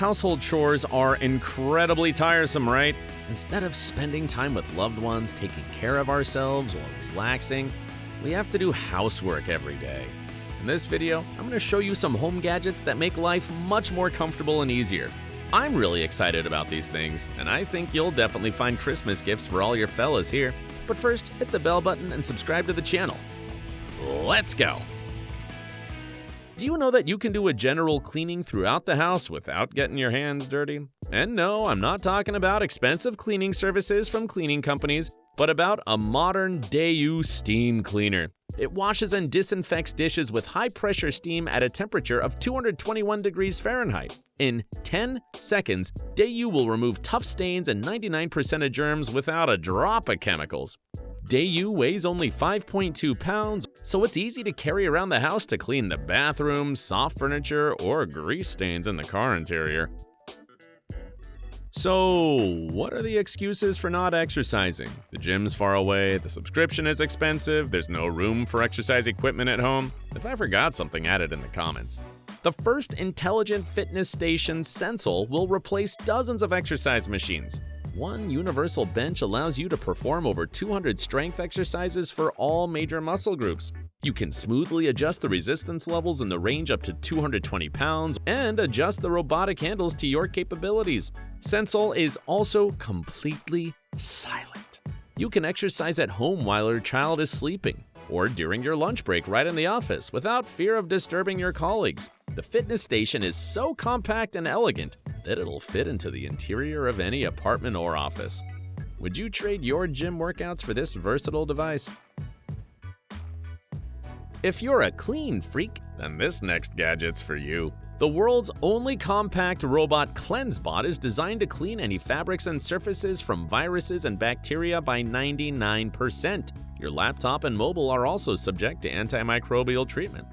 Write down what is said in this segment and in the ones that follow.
Household chores are incredibly tiresome, right? Instead of spending time with loved ones, taking care of ourselves, or relaxing, we have to do housework every day. In this video, I'm going to show you some home gadgets that make life much more comfortable and easier. I'm really excited about these things, and I think you'll definitely find Christmas gifts for all your fellas here. But first, hit the bell button and subscribe to the channel. Let's go! Do you know that you can do a general cleaning throughout the house without getting your hands dirty? And no, I'm not talking about expensive cleaning services from cleaning companies, but about a modern Daewoo steam cleaner. It washes and disinfects dishes with high-pressure steam at a temperature of 221 degrees Fahrenheit. In 10 seconds, Daewoo will remove tough stains and 99% of germs without a drop of chemicals. Daewoo weighs only 5.2 pounds, so it's easy to carry around the house to clean the bathroom, soft furniture, or grease stains in the car interior. So, what are the excuses for not exercising? The gym's far away, the subscription is expensive, there's no room for exercise equipment at home? If I forgot something, add it in the comments. The first intelligent fitness station, Sensil, will replace dozens of exercise machines. One universal bench allows you to perform over 200 strength exercises for all major muscle groups. You can smoothly adjust the resistance levels in the range up to 220 pounds and adjust the robotic handles to your capabilities. Sensil is also completely silent. You can exercise at home while your child is sleeping, or during your lunch break right in the office without fear of disturbing your colleagues. The fitness station is so compact and elegant that it'll fit into the interior of any apartment or office. Would you trade your gym workouts for this versatile device? If you're a clean freak, then this next gadget's for you. The world's only compact robot Cleansebot is designed to clean any fabrics and surfaces from viruses and bacteria by 99%. Your laptop and mobile are also subject to antimicrobial treatment.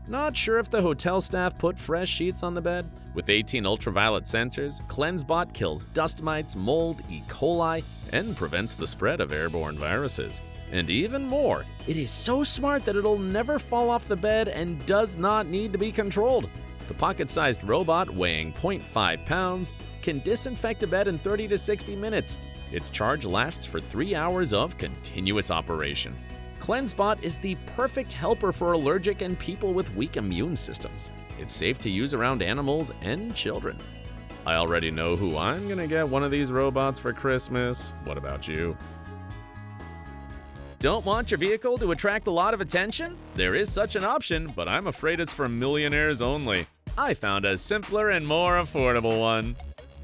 Not sure if the hotel staff put fresh sheets on the bed? With 18 ultraviolet sensors, Cleansebot kills dust mites, mold, E. coli, and prevents the spread of airborne viruses. And even more, it is so smart that it'll never fall off the bed and does not need to be controlled. The pocket-sized robot, weighing 0.5 pounds, can disinfect a bed in 30 to 60 minutes. Its charge lasts for 3 hours of continuous operation. Cleansebot is the perfect helper for allergic and people with weak immune systems. It's safe to use around animals and children. I already know who I'm gonna get one of these robots for Christmas. What about you? Don't want your vehicle to attract a lot of attention? There is such an option, but I'm afraid it's for millionaires only. I found a simpler and more affordable one.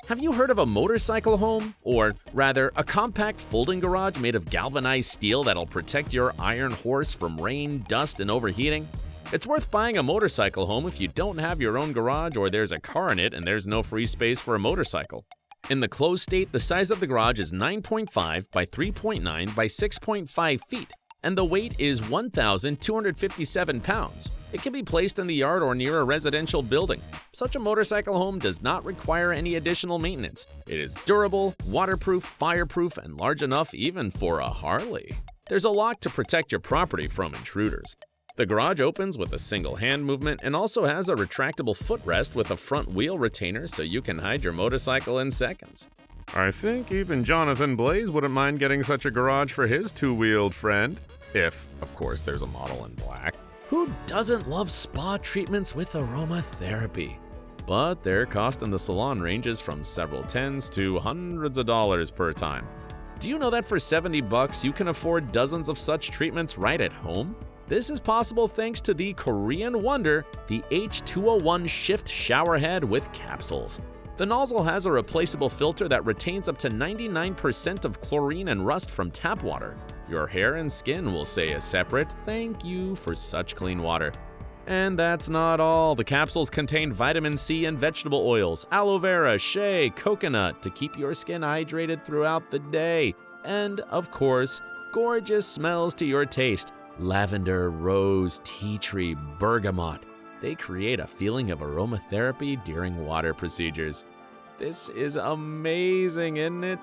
Have you heard of a motorcycle home? Or rather, a compact folding garage made of galvanized steel that'll protect your iron horse from rain, dust, and overheating? It's worth buying a motorcycle home if you don't have your own garage or there's a car in it and there's no free space for a motorcycle. In the closed state, the size of the garage is 9.5 by 3.9 by 6.5 feet, and the weight is 1,257 pounds. It can be placed in the yard or near a residential building. Such a motorcycle home does not require any additional maintenance. It is durable, waterproof, fireproof, and large enough even for a Harley. There's a lock to protect your property from intruders. The garage opens with a single hand movement and also has a retractable footrest with a front wheel retainer so you can hide your motorcycle in seconds. I think even Jonathan Blaze wouldn't mind getting such a garage for his two-wheeled friend. If, of course, there's a model in black. Who doesn't love spa treatments with aromatherapy? But their cost in the salon ranges from several tens to hundreds of dollars per time. Do you know that for $70 you can afford dozens of such treatments right at home? This is possible thanks to the Korean wonder, the H201 Shift Shower Head with capsules. The nozzle has a replaceable filter that retains up to 99% of chlorine and rust from tap water. Your hair and skin will say a separate "thank you" for such clean water. And that's not all. The capsules contain vitamin C and vegetable oils, aloe vera, shea, coconut to keep your skin hydrated throughout the day. And, of course, gorgeous smells to your taste. Lavender, rose, tea tree, bergamot. They create a feeling of aromatherapy during water procedures. This is amazing, isn't it?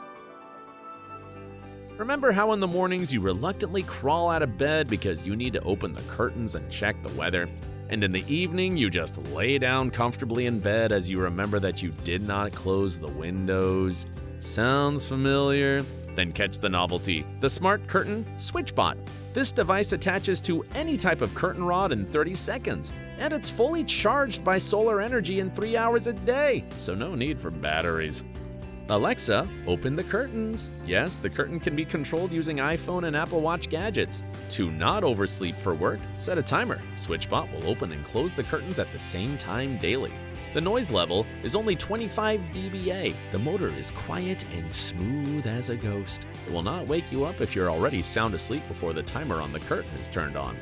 Remember how in the mornings you reluctantly crawl out of bed because you need to open the curtains and check the weather? and in the evening you just lay down comfortably in bed as you remember that you did not close the windows. Sounds familiar? Then catch the novelty, the smart curtain switchbot. This device attaches to any type of curtain rod in 30 seconds, and it's fully charged by solar energy in 3 hours a day, so no need for batteries. Alexa, open the curtains. Yes, the curtain can be controlled using iPhone and Apple Watch gadgets. To not oversleep for work, set a timer. SwitchBot will open and close the curtains at the same time daily. The noise level is only 25 dBA. The motor is quiet and smooth as a ghost. It will not wake you up if you're already sound asleep before the timer on the curtain is turned on.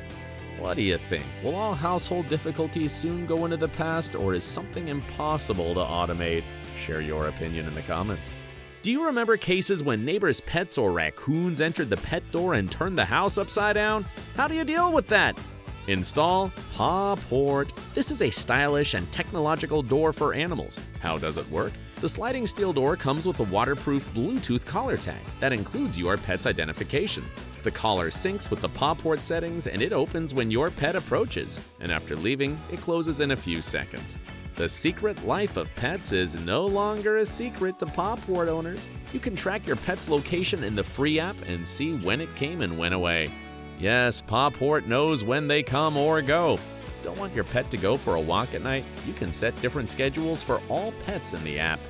What do you think? Will all household difficulties soon go into the past, or is something impossible to automate? Share your opinion in the comments. Do you remember cases when neighbors' pets or raccoons entered the pet door and turned the house upside down? How do you deal with that? Install Pawport. This is a stylish and technological door for animals. How does it work? The sliding steel door comes with a waterproof Bluetooth collar tag that includes your pet's identification. The collar syncs with the Pawport settings and it opens when your pet approaches, and after leaving, it closes in a few seconds. The secret life of pets is no longer a secret to Pawport owners. You can track your pet's location in the free app and see when it came and went away. Yes, Pawport knows when they come or go. Don't want your pet to go for a walk at night? You can set different schedules for all pets in the app.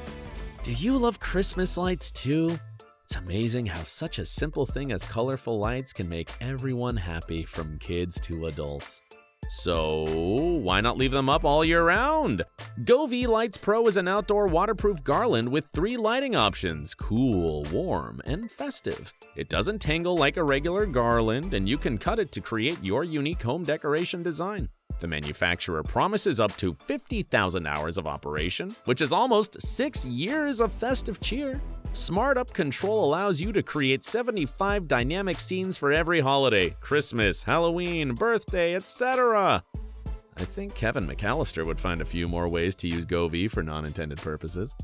Do you love Christmas lights too? It's amazing how such a simple thing as colorful lights can make everyone happy, from kids to adults. So, why not leave them up all year round? Goov Lights Pro is an outdoor waterproof garland with 3 lighting options: cool, warm, and festive. It doesn't tangle like a regular garland, and you can cut it to create your unique home decoration design. The manufacturer promises up to 50,000 hours of operation, which is almost 6 years of festive cheer. Smart Up Control allows you to create 75 dynamic scenes for every holiday: Christmas, Halloween, birthday, etc. I think Kevin McAllister would find a few more ways to use Goov for non-intended purposes.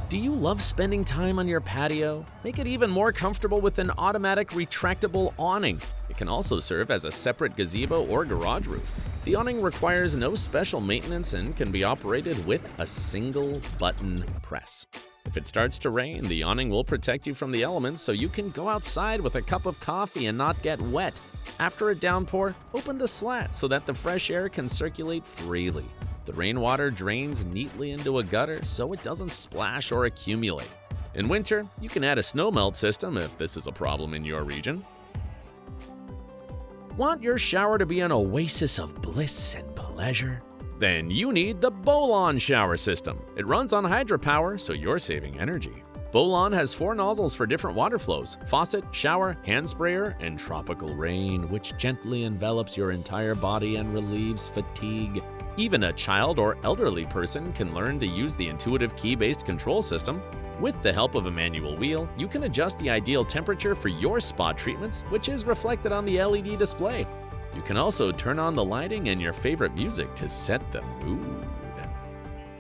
Do you love spending time on your patio? Make it even more comfortable with an automatic retractable awning. It can also serve as a separate gazebo or garage roof. The awning requires no special maintenance and can be operated with a single button press. If it starts to rain, the awning will protect you from the elements so you can go outside with a cup of coffee and not get wet. After a downpour, open the slat so that the fresh air can circulate freely. The rainwater drains neatly into a gutter so it doesn't splash or accumulate. In winter, you can add a snow melt system if this is a problem in your region. Want your shower to be an oasis of bliss and pleasure? Then you need the Bolan shower system. It runs on hydropower, so you're saving energy. Bolan has 4 nozzles for different water flows: faucet, shower, hand sprayer, and tropical rain, which gently envelops your entire body and relieves fatigue. Even a child or elderly person can learn to use the intuitive key-based control system. With the help of a manual wheel, you can adjust the ideal temperature for your spa treatments, which is reflected on the LED display. You can also turn on the lighting and your favorite music to set the mood.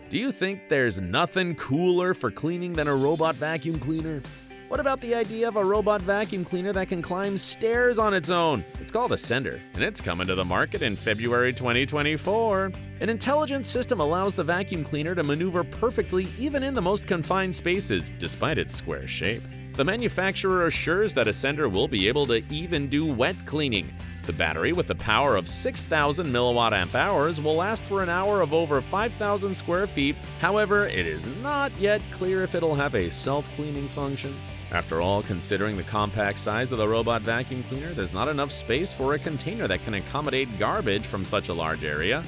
Do you think there's nothing cooler for cleaning than a robot vacuum cleaner? What about the idea of a robot vacuum cleaner that can climb stairs on its own? It's called Ascender, and it's coming to the market in February 2024. An intelligent system allows the vacuum cleaner to maneuver perfectly even in the most confined spaces, despite its square shape. The manufacturer assures that Ascender will be able to even do wet cleaning. The battery, with a power of 6,000 mAh, will last for an hour of over 5,000 square feet. However, it is not yet clear if it'll have a self-cleaning function. After all, considering the compact size of the robot vacuum cleaner, there's not enough space for a container that can accommodate garbage from such a large area.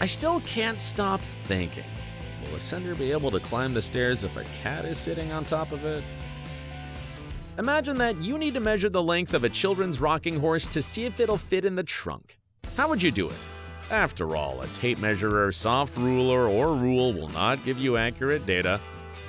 I still can't stop thinking, will Ascender be able to climb the stairs if a cat is sitting on top of it? Imagine that you need to measure the length of a children's rocking horse to see if it'll fit in the trunk. How would you do it? After all, a tape measure, soft ruler, or rule will not give you accurate data.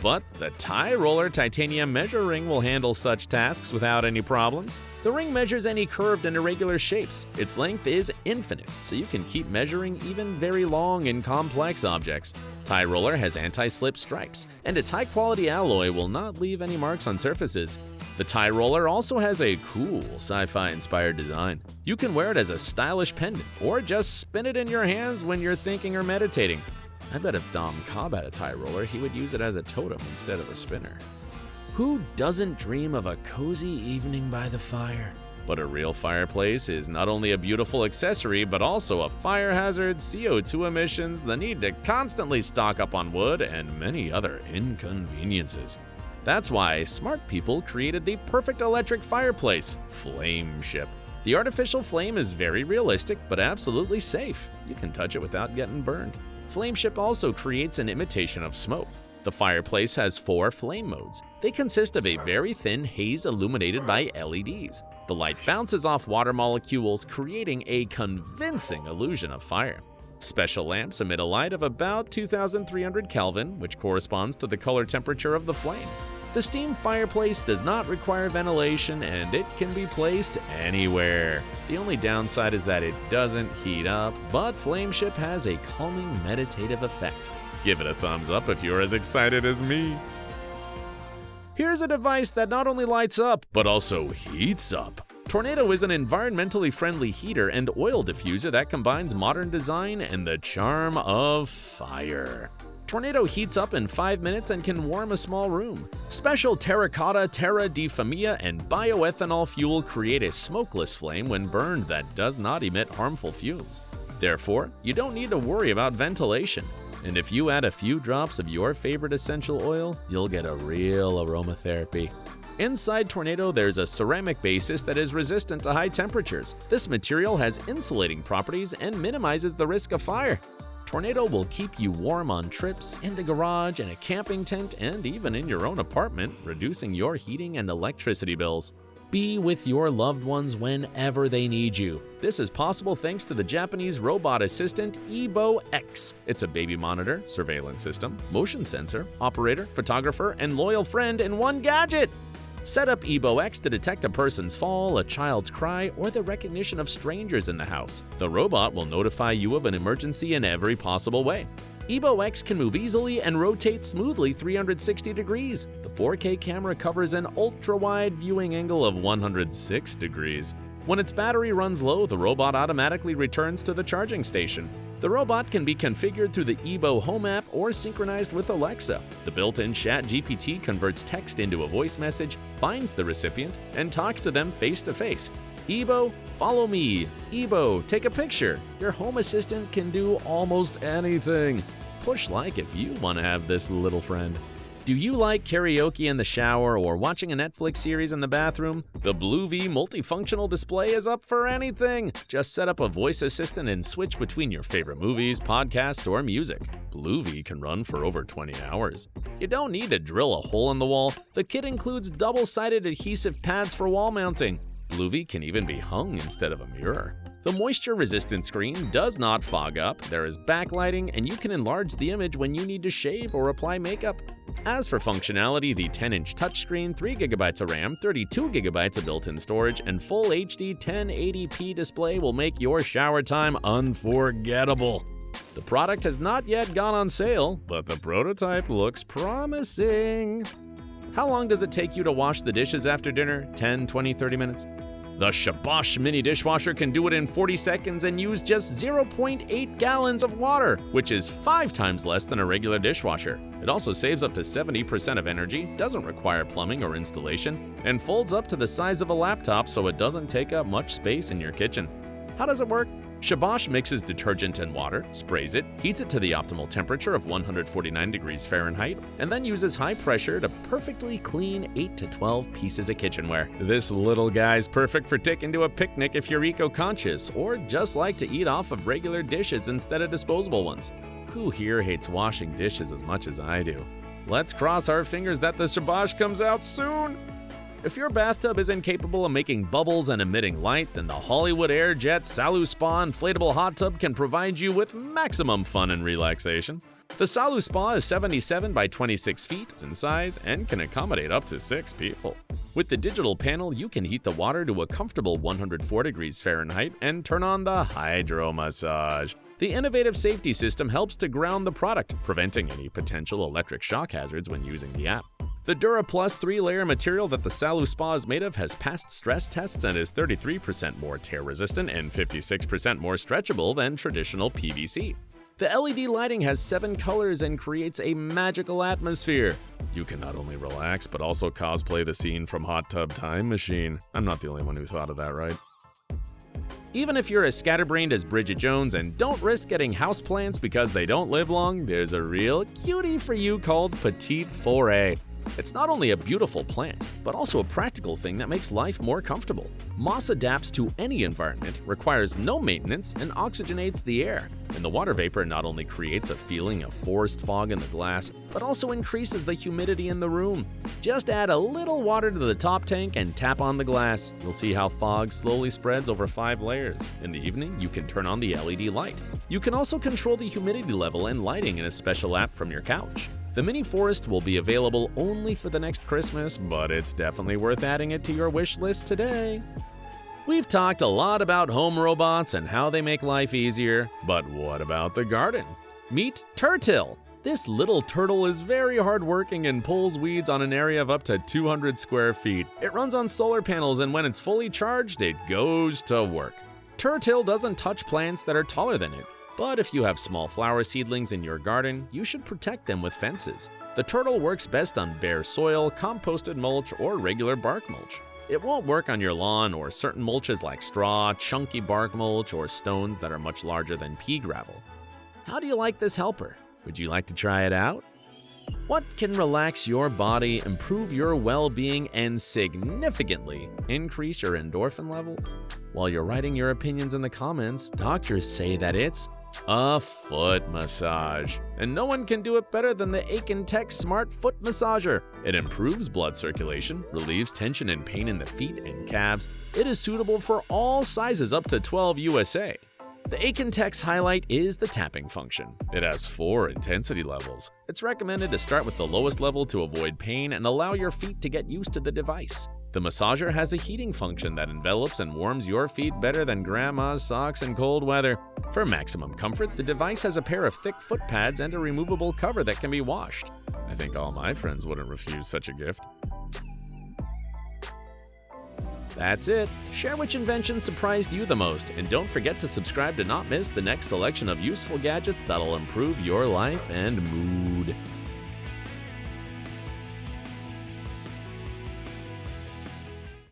But the tie roller titanium measure ring will handle such tasks without any problems. The ring measures any curved and irregular shapes. Its length is infinite, so you can keep measuring even very long and complex objects. Tie roller has anti-slip stripes, and its high-quality alloy will not leave any marks on surfaces. The tie roller also has a cool sci-fi inspired design. You can wear it as a stylish pendant, or just spin it in your hands when you're thinking or meditating. I bet if Dom Cobb had a tie roller, he would use it as a totem instead of a spinner. Who doesn't dream of a cozy evening by the fire? But a real fireplace is not only a beautiful accessory, but also a fire hazard, CO2 emissions, the need to constantly stock up on wood, and many other inconveniences. That's why smart people created the perfect electric fireplace, Flameship. The artificial flame is very realistic, but absolutely safe. You can touch it without getting burned. Flameship also creates an imitation of smoke. The fireplace has 4 flame modes. They consist of a very thin haze illuminated by LEDs. The light bounces off water molecules, creating a convincing illusion of fire. Special lamps emit a light of about 2,300 Kelvin, which corresponds to the color temperature of the flame. The steam fireplace does not require ventilation, and it can be placed anywhere. The only downside is that it doesn't heat up, but Flameship has a calming meditative effect. Give it a thumbs up if you're as excited as me. Here's a device that not only lights up, but also heats up. Tornado is an environmentally friendly heater and oil diffuser that combines modern design and the charm of fire. Tornado heats up in 5 minutes and can warm a small room. Special terracotta, terra di famiglia, and bioethanol fuel create a smokeless flame when burned that does not emit harmful fumes. Therefore, you don't need to worry about ventilation. And if you add a few drops of your favorite essential oil, you'll get a real aromatherapy. Inside Tornado, there's a ceramic basis that is resistant to high temperatures. This material has insulating properties and minimizes the risk of fire. Tornado will keep you warm on trips, in the garage, in a camping tent, and even in your own apartment, reducing your heating and electricity bills. Be with your loved ones whenever they need you. This is possible thanks to the Japanese robot assistant Ebo X. It's a baby monitor, surveillance system, motion sensor, operator, photographer, and loyal friend in one gadget. Set up Ebo X to detect a person's fall, a child's cry, or the recognition of strangers in the house. The robot will notify you of an emergency in every possible way. Ebo X can move easily and rotate smoothly 360 degrees. The 4K camera covers an ultra-wide viewing angle of 106 degrees. When its battery runs low, the robot automatically returns to the charging station. The robot can be configured through the Ebo Home app or synchronized with Alexa. The built-in ChatGPT converts text into a voice message, finds the recipient, and talks to them face-to-face. Ebo, follow me. Ebo, take a picture. Your home assistant can do almost anything. Push like if you want to have this little friend. Do you like karaoke in the shower or watching a Netflix series in the bathroom? The BlueV multifunctional display is up for anything. Just set up a voice assistant and switch between your favorite movies, podcasts, or music. BlueV can run for over 20 hours. You don't need to drill a hole in the wall. The kit includes double-sided adhesive pads for wall mounting. BlueV can even be hung instead of a mirror. The moisture-resistant screen does not fog up, there is backlighting, and you can enlarge the image when you need to shave or apply makeup. As for functionality, the 10-inch touchscreen, 3GB of RAM, 32GB of built-in storage, and full HD 1080p display will make your shower time unforgettable. The product has not yet gone on sale, but the prototype looks promising. How long does it take you to wash the dishes after dinner? 10, 20, 30 minutes? The Shabos mini dishwasher can do it in 40 seconds and use just 0.8 gallons of water, which is 5 times less than a regular dishwasher. It also saves up to 70% of energy, doesn't require plumbing or installation, and folds up to the size of a laptop so it doesn't take up much space in your kitchen. How does it work? Shabos mixes detergent and water, sprays it, heats it to the optimal temperature of 149 degrees Fahrenheit, and then uses high pressure to perfectly clean 8 to 12 pieces of kitchenware. This little guy's perfect for taking to a picnic if you're eco-conscious, or just like to eat off of regular dishes instead of disposable ones. Who here hates washing dishes as much as I do? Let's cross our fingers that the Shabos comes out soon! If your bathtub isn't capable of making bubbles and emitting light, then the Hollywood Airjet Salu Spa inflatable hot tub can provide you with maximum fun and relaxation. The Salu Spa is 77 by 26 feet in size and can accommodate up to 6 people. With the digital panel, you can heat the water to a comfortable 104 degrees Fahrenheit and turn on the hydro massage. The innovative safety system helps to ground the product, preventing any potential electric shock hazards when using the app. The Dura Plus 3-layer material that the Salu Spa is made of has passed stress tests and is 33% more tear-resistant and 56% more stretchable than traditional PVC. The LED lighting has 7 colors and creates a magical atmosphere. You can not only relax, but also cosplay the scene from Hot Tub Time Machine. I'm not the only one who thought of that, right? Even if you're as scatterbrained as Bridget Jones and don't risk getting houseplants because they don't live long, there's a real cutie for you called Petite Forêt. It's not only a beautiful plant, but also a practical thing that makes life more comfortable. Moss adapts to any environment, requires no maintenance, and oxygenates the air. And the water vapor not only creates a feeling of forest fog in the glass, but also increases the humidity in the room. Just add a little water to the top tank and tap on the glass. You'll see how fog slowly spreads over 5 layers. In the evening, you can turn on the LED light. You can also control the humidity level and lighting in a special app from your couch. The mini forest will be available only for the next Christmas, but it's definitely worth adding it to your wish list today. We've talked a lot about home robots and how they make life easier, but what about the garden? Meet Turtle. This little turtle is very hardworking and pulls weeds on an area of up to 200 square feet. It runs on solar panels, and when it's fully charged, it goes to work. Turtle doesn't touch plants that are taller than it. But if you have small flower seedlings in your garden, you should protect them with fences. The turtle works best on bare soil, composted mulch, or regular bark mulch. It won't work on your lawn or certain mulches like straw, chunky bark mulch, or stones that are much larger than pea gravel. How do you like this helper? Would you like to try it out? What can relax your body, improve your well-being, and significantly increase your endorphin levels? While you're writing your opinions in the comments, doctors say that it's a foot massage. And no one can do it better than the Tech Smart Foot Massager. It improves blood circulation, relieves tension and pain in the feet and calves. It is suitable for all sizes up to 12 USA. The Tech's highlight is the tapping function. It has 4 intensity levels. It's recommended to start with the lowest level to avoid pain and allow your feet to get used to the device. The massager has a heating function that envelops and warms your feet better than grandma's socks in cold weather. For maximum comfort, the device has a pair of thick foot pads and a removable cover that can be washed. I think all my friends wouldn't refuse such a gift. That's it. Share which invention surprised you the most, and don't forget to subscribe to not miss the next selection of useful gadgets that'll improve your life and mood.